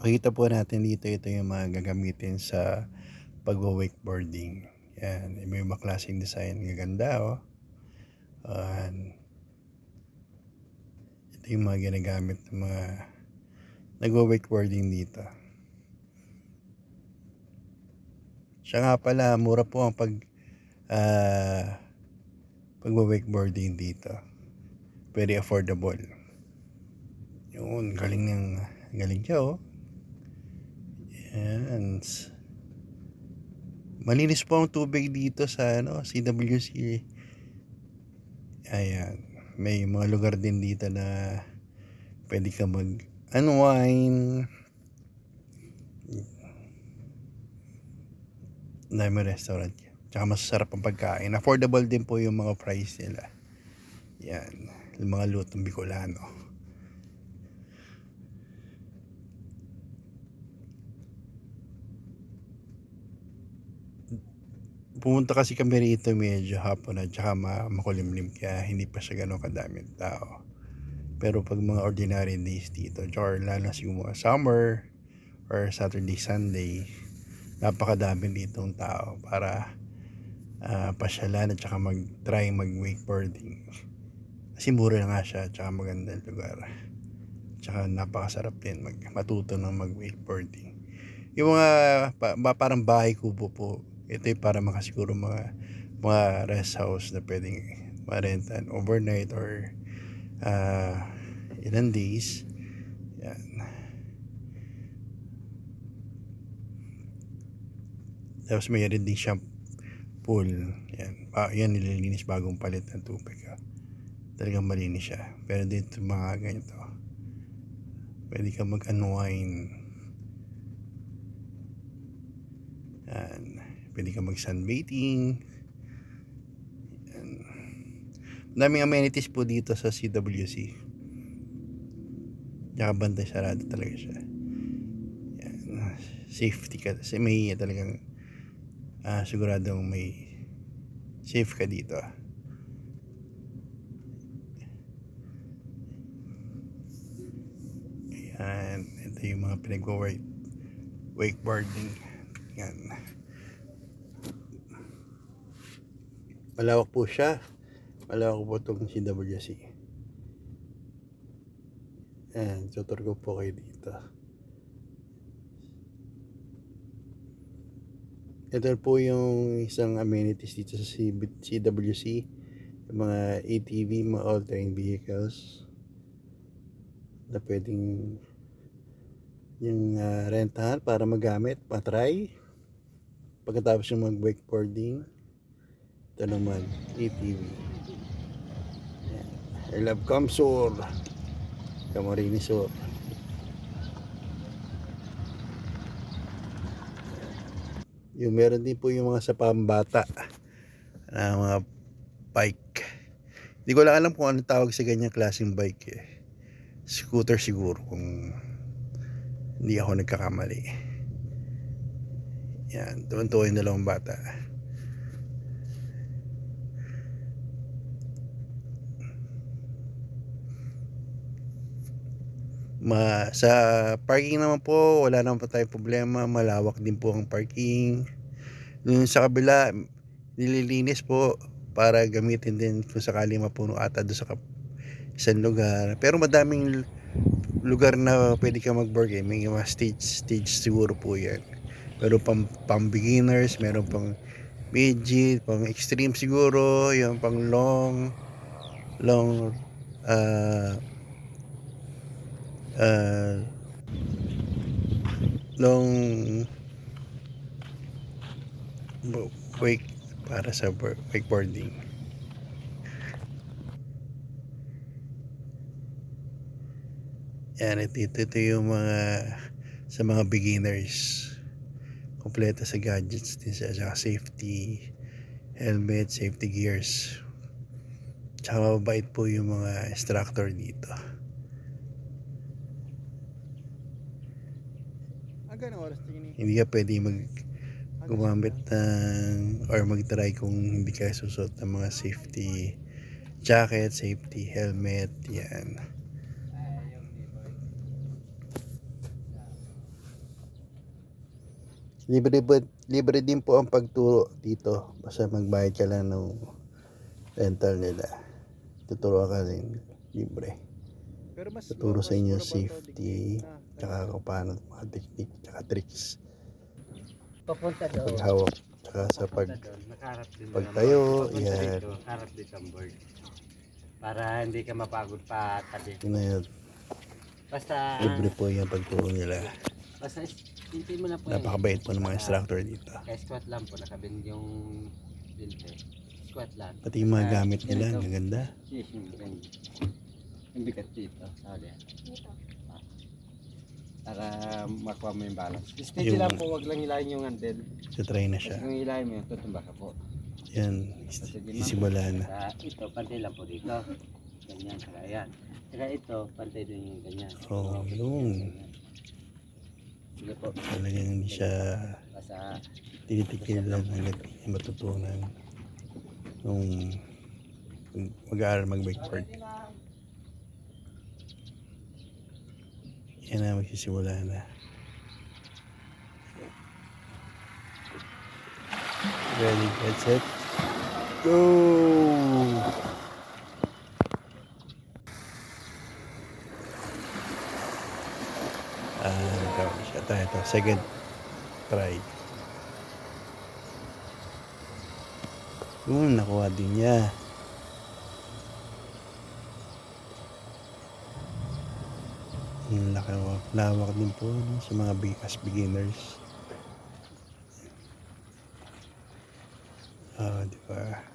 Makita po natin dito, ito yung mga gagamitin sa pagwa-wakeboarding. Yan, iba-ibang klaseng design, gaganda oh. Ito yung mga ginagamit ng mga nagwa-wakeboarding dito. Siya nga pala, mura po ang pagwa-wakeboarding dito. Very affordable. Yun, galing siya oh. Yan. Malinis po ang tubig dito sa CWC. Ayan. May mga lugar din dito na pwede ka mag-unwind. Dami restaurant. Tsaka masasarap ang pagkain. Affordable din po yung mga price nila. Yan. Yung mga lutong Bicolano. Pumunta kasi kami rito medyo hapon at saka makulimlim, kaya hindi pa siya gano'ng kadaming tao. Pero pag mga ordinary days dito, or lalo siguro mga summer or Saturday, Sunday, napakadami ditong tao para pasyalan at saka mag-try mag-wakeboarding. Kasi mura nga siya at saka magandang lugar. Tsaka napakasarap din matuto ng mag-wakeboarding. Yung mga parang bahay kubo po. Ito yung para makasiguro mga rest house na pwedeng ma-rentan overnight or ilang days. Yan. Tapos mayroon din siyang pool. Yan. Yan nililinis bagong palit ng tubig. Talagang malinis siya. Pero dito mga ganito, pwede ka mag-unwind. Yan. Pwede ka mag-sunbathing. Yan. Daming amenities po dito sa CWC. Tsaka bantay sarado talaga siya. Yan. Safety ka. Kasi may talagang siguradong may safe ka dito. Yan. Ito yung mga pinag-wakeboarding. Yan. Malawak po siya. Malawak po itong CWC. Yan. Tutur ko po kayo dito. Ito po yung isang amenities dito sa CWC. Yung mga ATV, mga all-terrain vehicles na pwedeng yung rentahan para magamit, patry pagkatapos yung mag-wakeboarding. Ito naman, ATV. Yan. I love Camsur, Camarines Sur. Yung meron din po yung mga sa pambata na mga bike. Hindi ko lang alam kung ano tawag sa ganyang klaseng bike eh. Scooter siguro kung hindi ako nagkakamali. Yan, tuwan-tuwa yung dalawang bata. Sa parking naman po, wala naman po tayong problema. Malawak din po ang parking. Dun sa kabila, nililinis po para gamitin din kung sakali mapuno ata doon sa isang lugar. Pero madaming lugar na pwede ka mag-burger. May mga stage siguro po yan. Pero pang beginners, meron pang midget, pang extreme siguro, yung pang long uh, long wake para sa wakeboarding. Yan, ito yung sa mga beginners. Kompleto sa gadgets din siya, saka safety helmet, safety gears. Tsaka mabait po yung mga instructor dito. Hindi ka pwede gumamit or mag-try kung hindi ka susuot ng mga safety jacket, safety helmet. Yan. Libre din po ang pagturo dito. Basta magbayad ka lang ng rental nila. Tuturuan ka din. Libre. Pero mas Tuturo sa mas inyo mura ba to, safety, na? tsaka kung paano mga technique, tsaka tricks. Papunta doon. Paghawak, tsaka sa Papunta doon. Nakaharap din mga pagtayo, board. Papunta yan. dito. Harap dito ang board. Para hindi ka mapagod pa tabi. Yun na yun. Basta, Libre po yung pagturo nila. basta hintayin mo lang po yan. Napakabait po ng mga instructor dito. Kaya squat lang po. Nakabend yung binte. Squat lang. Pati yung mga gamit nila, ang ganda. Yes, yung bend. Yung bigat dito. Sabi. Para makuha mo yung balance. Steady Yung- lang po. Wag lang hilahin yung handle. Try na Kasi siya. kung hilahin mo yun, tutumba ka po. Yan, isimula na. Saka ito, pantay lang po dito. Ganyan, saka yan. Saka ito, pantay din yung ganyan. Oh, yun. Sige po. Talagang hindi siya Basta, tinitikil lang hanggat hindi matutunan nung mag-aaral mag-wakeboard. Yan na, magsisimula na. Ready, get set, go! Nagkaroon siya. Ito, second try. Nakuha din niya. Lawak din po no, sa mga beginners. Di ba?